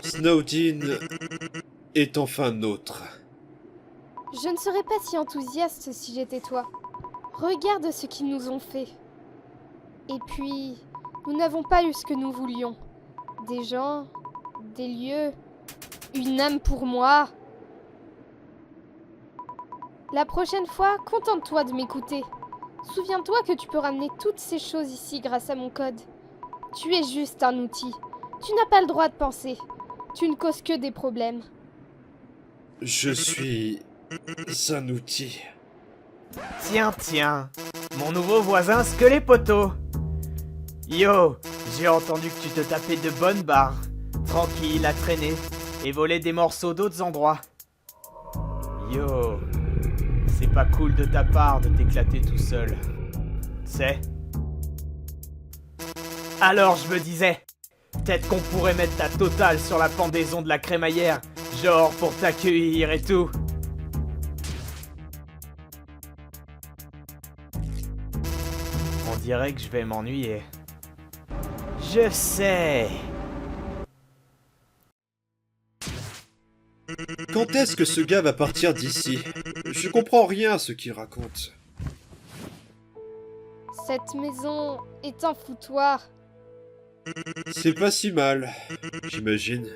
Snowdin est enfin nôtre. Je ne serais pas si enthousiaste si j'étais toi. Regarde ce qu'ils nous ont fait. Et puis, nous n'avons pas eu ce que nous voulions. Des gens, des lieux, une âme pour moi. La prochaine fois, contente-toi de m'écouter. Souviens-toi que tu peux ramener toutes ces choses ici grâce à mon code. Tu es juste un outil. Tu n'as pas le droit de penser. Tu ne causes que des problèmes. Je suis un outil. Tiens, mon nouveau voisin Squelépoto. Yo, j'ai entendu que tu te tapais de bonnes barres, tranquille à traîner et voler des morceaux d'autres endroits. Yo, c'est pas cool de ta part de t'éclater tout seul. C'est. Alors je me disais, peut-être qu'on pourrait mettre ta totale sur la pendaison de la crémaillère, genre pour t'accueillir et tout. On dirait que je vais m'ennuyer. Je sais. Quand est-ce que ce gars va partir d'ici? Je comprends rien à ce qu'il raconte. Cette maison est un foutoir. C'est pas si mal, j'imagine.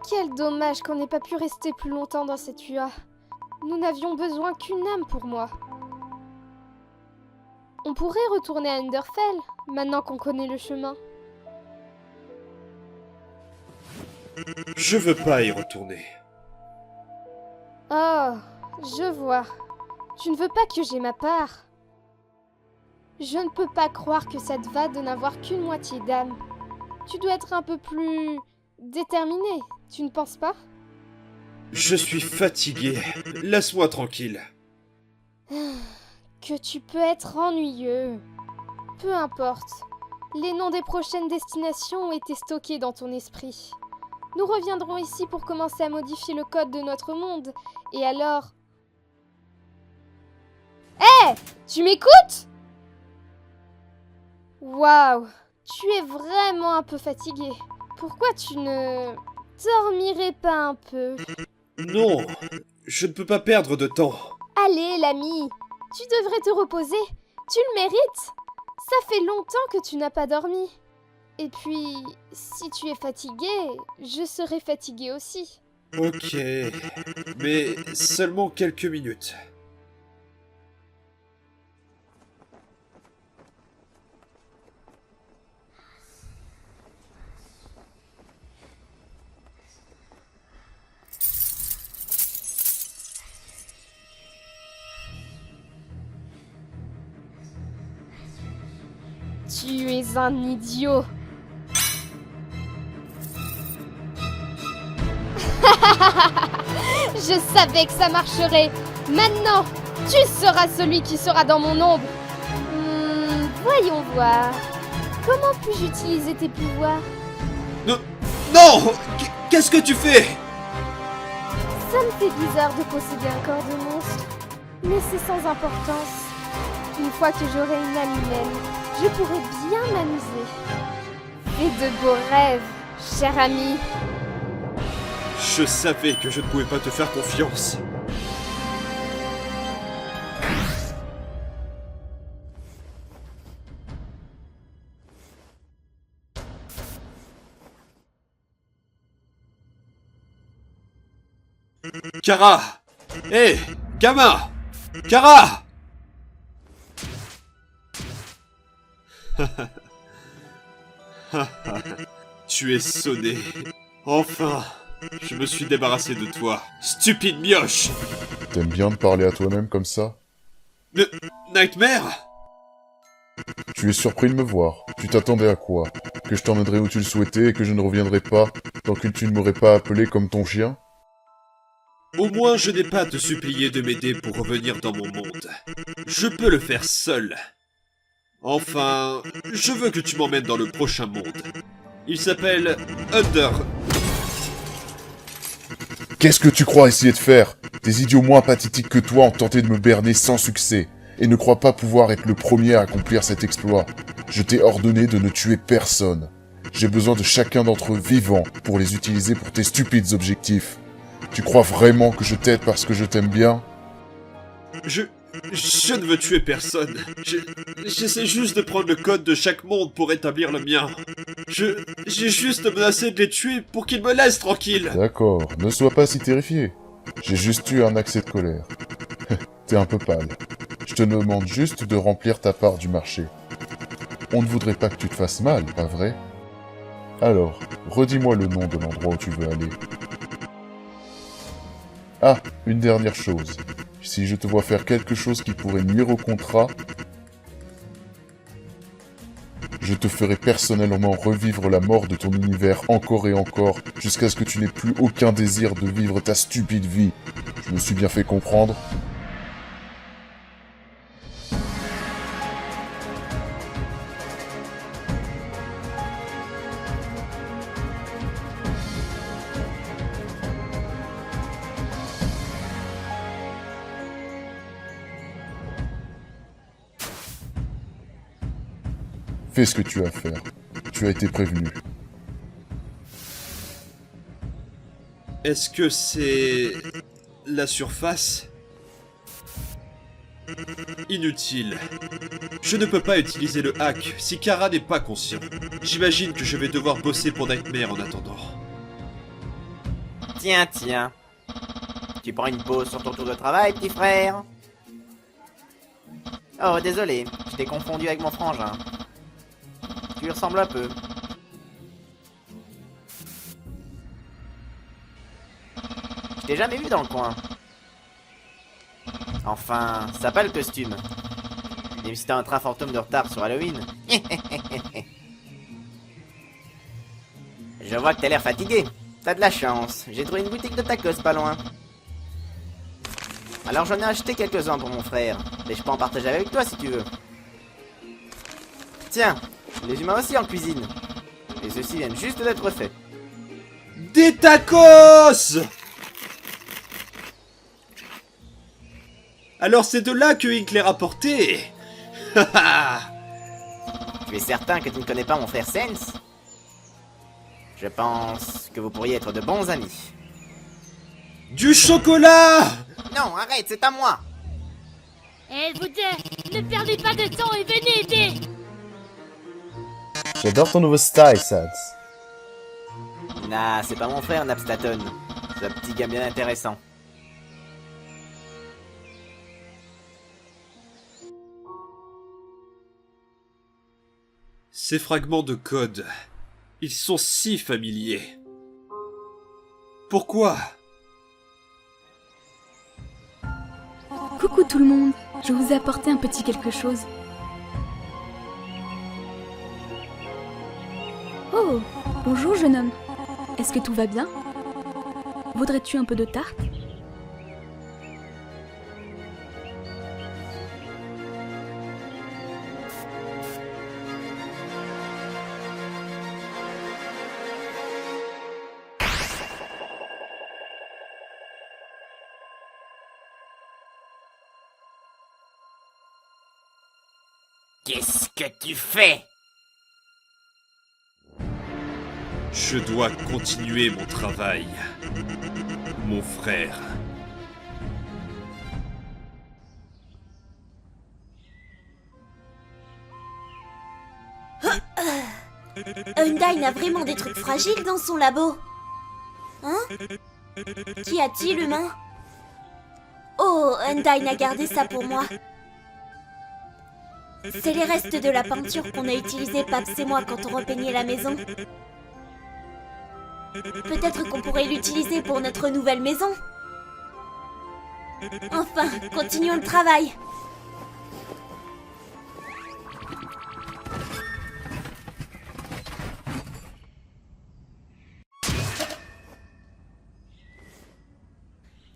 Quel dommage qu'on n'ait pas pu rester plus longtemps dans cette UA. Nous n'avions besoin qu'une âme pour moi. On pourrait retourner à Underfell, maintenant qu'on connaît le chemin. Je veux pas y retourner. Oh, je vois. Tu ne veux pas que j'aie ma part. Je ne peux pas croire que ça te va de n'avoir qu'une moitié d'âme. Tu dois être un peu plus déterminé, tu ne penses pas? Je suis fatigué. Laisse-moi tranquille. Que tu peux être ennuyeux. Peu importe. Les noms des prochaines destinations ont été stockés dans ton esprit. Nous reviendrons ici pour commencer à modifier le code de notre monde. Et alors... Hé! Tu m'écoutes? Waouh! Tu es vraiment un peu fatigué. Pourquoi tu ne dormirais pas un peu? Non, je ne peux pas perdre de temps. Allez, l'ami! Tu devrais te reposer. Tu le mérites. Ça fait longtemps que tu n'as pas dormi. Et puis, si tu es fatigué, je serai fatigué aussi. Ok, mais seulement quelques minutes. Tu es un idiot. Je savais que ça marcherait. Maintenant, tu seras celui qui sera dans mon ombre. Voyons voir. Comment puis-je utiliser tes pouvoirs? Non, non! Qu'est-ce que tu fais? Ça me fait bizarre de posséder un corps de monstre. Mais c'est sans importance. Une fois que j'aurai une âme humaine, je pourrai bien m'amuser. Et de beaux rêves, cher ami. Je savais que je ne pouvais pas te faire confiance. Kara! Hé! Gamin! Kara! Tu es sonné. Enfin, je me suis débarrassé de toi. Stupide mioche! T'aimes bien te parler à toi-même comme ça? Nightmare? Tu es surpris de me voir. Tu t'attendais à quoi? Que je t'emmènerais où tu le souhaitais et que je ne reviendrai pas tant que tu ne m'aurais pas appelé comme ton chien? Au moins, je n'ai pas à te supplier de m'aider pour revenir dans mon monde. Je peux le faire seul. Enfin, je veux que tu m'emmènes dans le prochain monde. Il s'appelle Under... Qu'est-ce que tu crois essayer de faire? Des idiots moins pathétiques que toi ont tenté de me berner sans succès, et ne crois pas pouvoir être le premier à accomplir cet exploit. Je t'ai ordonné de ne tuer personne. J'ai besoin de chacun d'entre eux vivants pour les utiliser pour tes stupides objectifs. Tu crois vraiment que je t'aide parce que je t'aime bien? Je ne veux tuer personne. J'essaie juste de prendre le code de chaque monde pour établir le mien. J'ai juste menacé de les tuer pour qu'ils me laissent tranquille. D'accord, ne sois pas si terrifié. J'ai juste eu un accès de colère. T'es un peu pâle. Je te demande juste de remplir ta part du marché. On ne voudrait pas que tu te fasses mal, pas vrai? Alors, redis-moi le nom de l'endroit où tu veux aller. Ah, une dernière chose. Si je te vois faire quelque chose qui pourrait nuire au contrat, je te ferai personnellement revivre la mort de ton univers encore et encore, jusqu'à ce que tu n'aies plus aucun désir de vivre ta stupide vie. Je me suis bien fait comprendre? Fais ce que tu as à faire. Tu as été prévenu. Est-ce que c'est... la surface? Inutile. Je ne peux pas utiliser le hack si Kara n'est pas conscient. J'imagine que je vais devoir bosser pour Nightmare en attendant. Tiens, tiens. Tu prends une pause sur ton tour de travail, petit frère? Oh, désolé, je t'ai confondu avec mon frangin. Tu lui ressembles un peu. Je t'ai jamais vu dans le coin. Enfin, ça pas le costume. Même si t'as un train fantôme de retard sur Halloween. Je vois que t'as l'air fatigué. T'as de la chance, j'ai trouvé une boutique de tacos pas loin. Alors j'en ai acheté quelques-uns pour mon frère, mais je peux en partager avec toi si tu veux. Tiens, les humains aussi en cuisine. Et ceux-ci viennent juste d'être faits. Des tacos! Alors c'est de là que Ink les rapporté. Tu es certain que tu ne connais pas mon frère Sense? Je pense que vous pourriez être de bons amis. Du chocolat! Non, arrête, c'est à moi! Eh, vous deux, ne perdez pas de temps et venez aider! J'adore ton nouveau style, Sads. Nah, c'est pas mon frère, Napstaton. C'est un petit gars bien intéressant. Ces fragments de code, ils sont si familiers. Pourquoi? Coucou tout le monde, je vous ai apporté un petit quelque chose. Oh, bonjour jeune homme. Est-ce que tout va bien? Voudrais-tu un peu de tarte? Qu'est-ce que tu fais? Je dois continuer mon travail. Mon frère. Undyne a vraiment des trucs fragiles dans son labo. Hein? Qu'y a-t-il, humain? Oh, Undyne a gardé ça pour moi. C'est les restes de la peinture qu'on a utilisée, Paps et moi, quand on repeignait la maison. Peut-être qu'on pourrait l'utiliser pour notre nouvelle maison. Enfin, continuons le travail.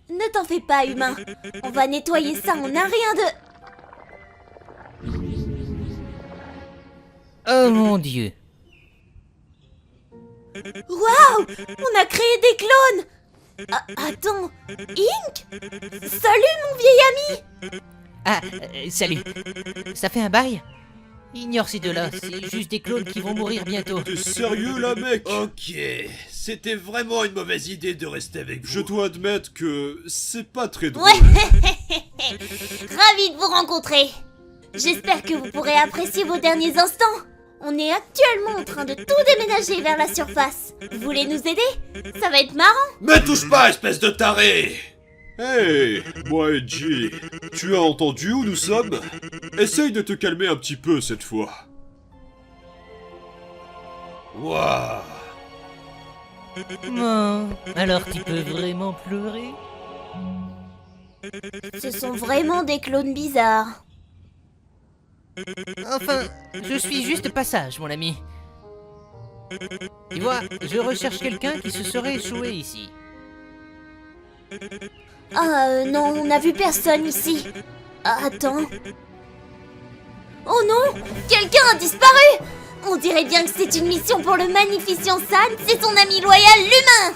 Ne t'en fais pas, humain. On va nettoyer ça en un rien de... Oh mon Dieu. Waouh! On a créé des clones! Ah, attends, Ink? Salut mon vieil ami! Ah, salut. Ça fait un bail? Ignore ces deux-là, c'est juste des clones qui vont mourir bientôt. T'es sérieux là, mec? Ok, c'était vraiment une mauvaise idée de rester avec vous. Je dois admettre que c'est pas très drôle. Ouais. Ravi de vous rencontrer. J'espère que vous pourrez apprécier vos derniers instants. On est actuellement en train de tout déménager vers la surface. Vous voulez nous aider? Ça va être marrant. Me touche pas, espèce de taré! Hey, moi Edgy, tu as entendu où nous sommes? Essaye de te calmer un petit peu cette fois. Waouh! Oh, alors tu peux vraiment pleurer? Ce sont vraiment des clones bizarres. Enfin, je suis juste de passage, mon ami. Tu vois, je recherche quelqu'un qui se serait échoué ici. Ah non, on n'a vu personne ici. Ah, attends. Oh non, quelqu'un a disparu. On dirait bien que c'est une mission pour le magnificent Sans et son ami loyal, l'humain.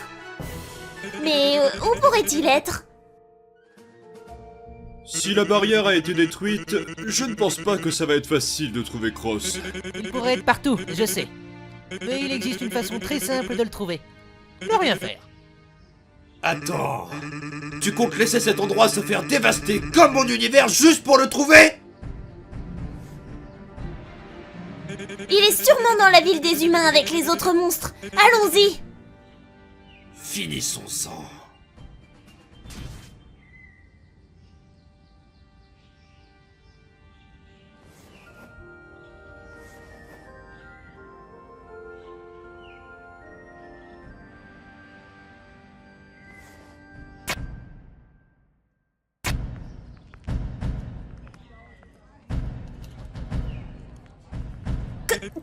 Mais où pourrait-il être? Si la barrière a été détruite, je ne pense pas que ça va être facile de trouver Cross. Il pourrait être partout, je sais. Mais il existe une façon très simple de le trouver. Ne rien faire. Attends, tu comptes laisser cet endroit se faire dévaster comme mon univers juste pour le trouver? Il est sûrement dans la ville des humains avec les autres monstres. Allons-y. Finissons-en.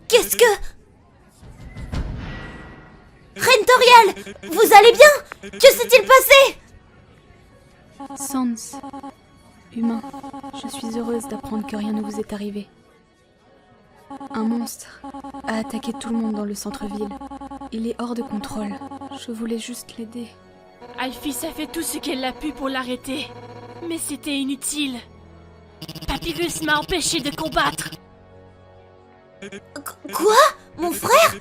Qu'est-ce que... Rentorial, vous allez bien? Que s'est-il passé? Sans, humain, je suis heureuse d'apprendre que rien ne vous est arrivé. Un monstre a attaqué tout le monde dans le centre-ville. Il est hors de contrôle. Je voulais juste l'aider. Alphys a fait tout ce qu'elle a pu pour l'arrêter. Mais c'était inutile. Papyrus m'a empêché de combattre. Quoi? Mon frère?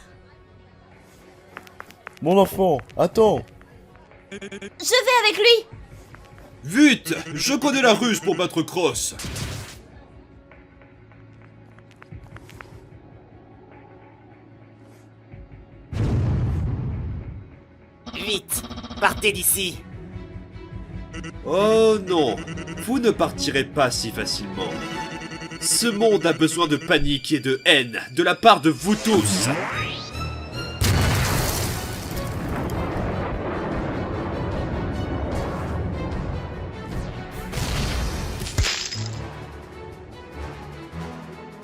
Mon enfant, attends. Je vais avec lui. Vite! Je connais la ruse pour battre Cross. Vite, partez d'ici. Oh non, vous ne partirez pas si facilement. Ce monde a besoin de panique et de haine de la part de vous tous.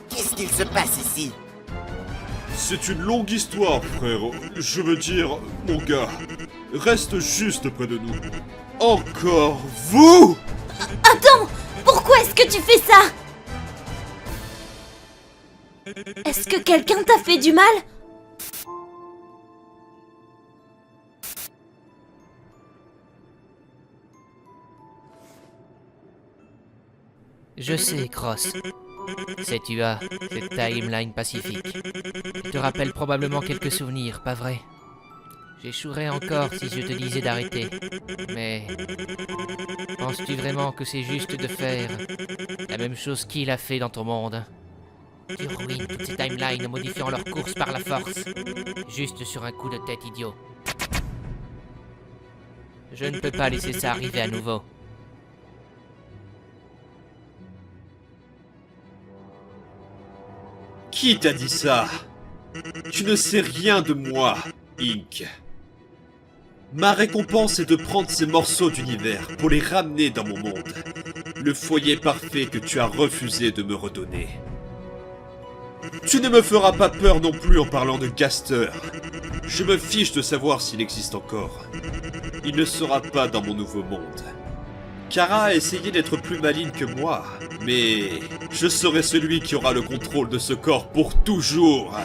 Qu'est-ce qu'il se passe ici? C'est une longue histoire, frère. Je veux dire, mon gars, reste juste près de nous. Encore vous? Attends, pourquoi est-ce que tu fais ça? Est-ce que quelqu'un t'a fait du mal? Je sais, Cross. Sais-tu cette timeline pacifique te rappelle probablement quelques souvenirs, pas vrai? J'échouerais encore si je te disais d'arrêter. Mais... penses-tu vraiment que c'est juste de faire la même chose qu'il a fait dans ton monde? Tu ruines toutes ces timelines en modifiant leur course par la force. Juste sur un coup de tête idiot. Je ne peux pas laisser ça arriver à nouveau. Qui t'a dit ça? Tu ne sais rien de moi, Ink. Ma récompense est de prendre ces morceaux d'univers pour les ramener dans mon monde. Le foyer parfait que tu as refusé de me redonner. Tu ne me feras pas peur non plus en parlant de Gaster. Je me fiche de savoir s'il existe encore. Il ne sera pas dans mon nouveau monde. Kara a essayé d'être plus maligne que moi, mais je serai celui qui aura le contrôle de ce corps pour toujours.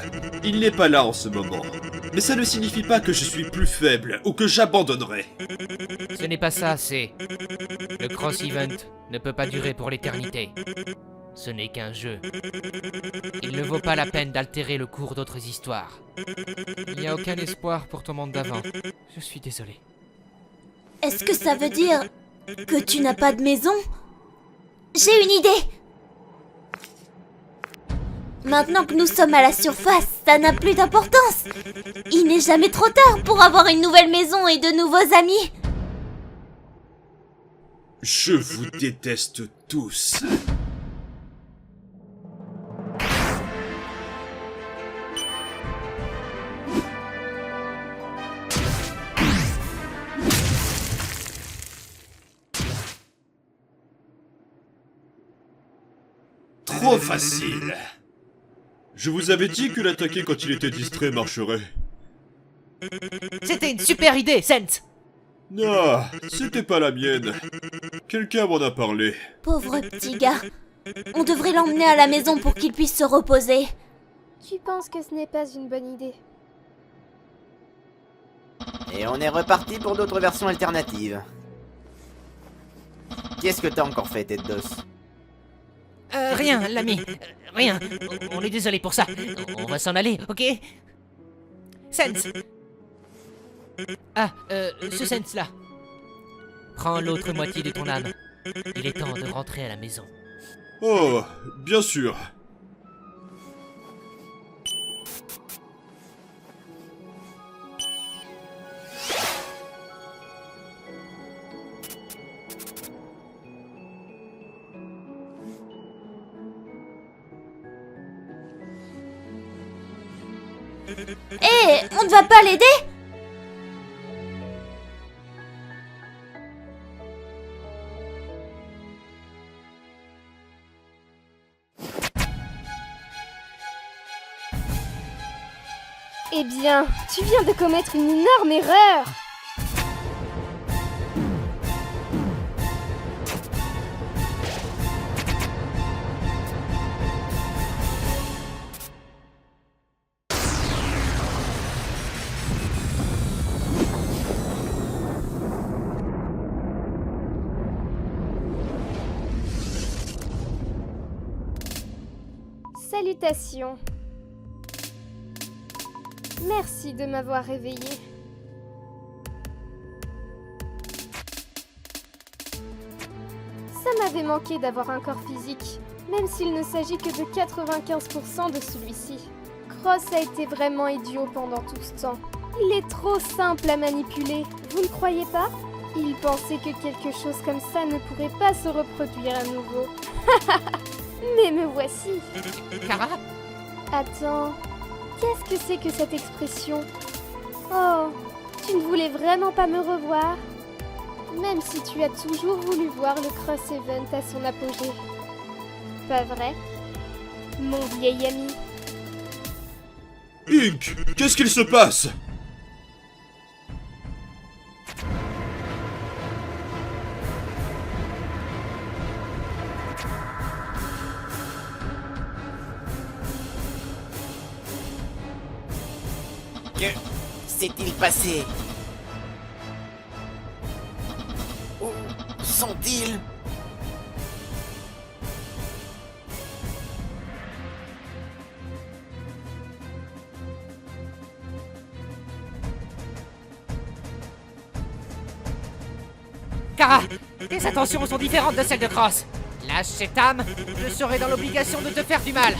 Il n'est pas là en ce moment, mais ça ne signifie pas que je suis plus faible ou que j'abandonnerai. Ce n'est pas ça, c'est... Le Cross Event ne peut pas durer pour l'éternité. Ce n'est qu'un jeu. Il ne vaut pas la peine d'altérer le cours d'autres histoires. Il n'y a aucun espoir pour ton monde d'avant. Je suis désolé. Est-ce que ça veut dire que tu n'as pas de maison? J'ai une idée! Maintenant que nous sommes à la surface, ça n'a plus d'importance. Il n'est jamais trop tard pour avoir une nouvelle maison et de nouveaux amis. Je vous déteste tous. Trop facile. Je vous avais dit que l'attaquer quand il était distrait marcherait. C'était une super idée, Sense! Non, c'était pas la mienne. Quelqu'un m'en a parlé. Pauvre petit gars. On devrait l'emmener à la maison pour qu'il puisse se reposer. Tu penses que ce n'est pas une bonne idée? Et on est reparti pour d'autres versions alternatives. Qu'est-ce que t'as encore fait, tête d'os? Rien, l'ami. Rien. On est désolé pour ça. On va s'en aller, ok? Sense! Ah, ce Sense-là. Prends l'autre moitié de ton âme. Il est temps de rentrer à la maison. Oh, bien sûr. Hé, on ne va pas l'aider? Eh bien, tu viens de commettre une énorme erreur! Salutations. Merci de m'avoir réveillé. Ça m'avait manqué d'avoir un corps physique, même s'il ne s'agit que de 95% de celui-ci. Cross a été vraiment idiot pendant tout ce temps. Il est trop simple à manipuler, vous ne croyez pas? Il pensait que quelque chose comme ça ne pourrait pas se reproduire à nouveau. Mais me voici. Kara? Attends, qu'est-ce que c'est que cette expression? Oh, tu ne voulais vraiment pas me revoir? Même si tu as toujours voulu voir le Cross Event à son apogée. Pas vrai? Mon vieil ami. Ink, qu'est-ce qu'il se passe? Que s'est-il passé? Où sont-ils? Kara, tes intentions sont différentes de celles de Cross. Lâche cette âme, je serai dans l'obligation de te faire du mal.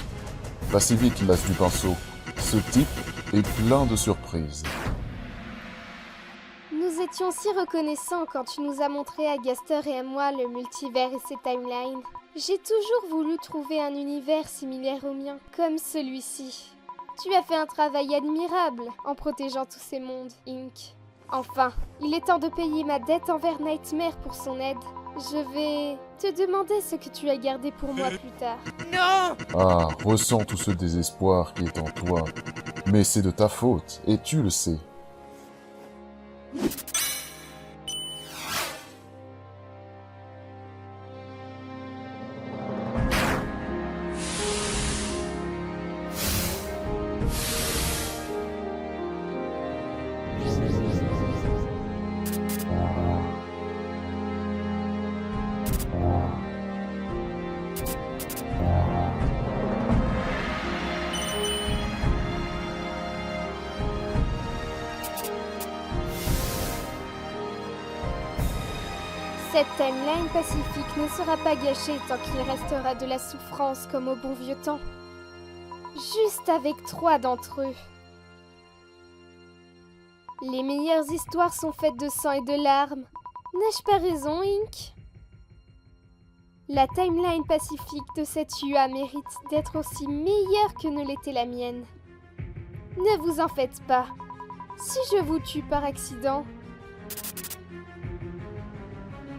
Pas si vite, l'as du pinceau. Ce type est plein de surprises. Nous étions si reconnaissants quand tu nous as montré à Gaster et à moi le multivers et ses timelines. J'ai toujours voulu trouver un univers similaire au mien, comme celui-ci. Tu as fait un travail admirable en protégeant tous ces mondes, Ink. Enfin, il est temps de payer ma dette envers Nightmare pour son aide. Je vais te demander ce que tu as gardé pour moi plus tard. Non! Ah, ressens tout ce désespoir qui est en toi. Mais c'est de ta faute, et tu le sais. Cette timeline pacifique ne sera pas gâchée tant qu'il restera de la souffrance comme au bon vieux temps. Juste avec 3 d'entre eux. Les meilleures histoires sont faites de sang et de larmes. N'ai-je pas raison, Ink? La timeline pacifique de cette UA mérite d'être aussi meilleure que ne l'était la mienne. Ne vous en faites pas. Si je vous tue par accident,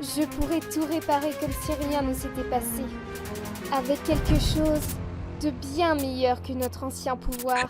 je pourrais tout réparer comme si rien ne s'était passé. Avec quelque chose de bien meilleur que notre ancien pouvoir.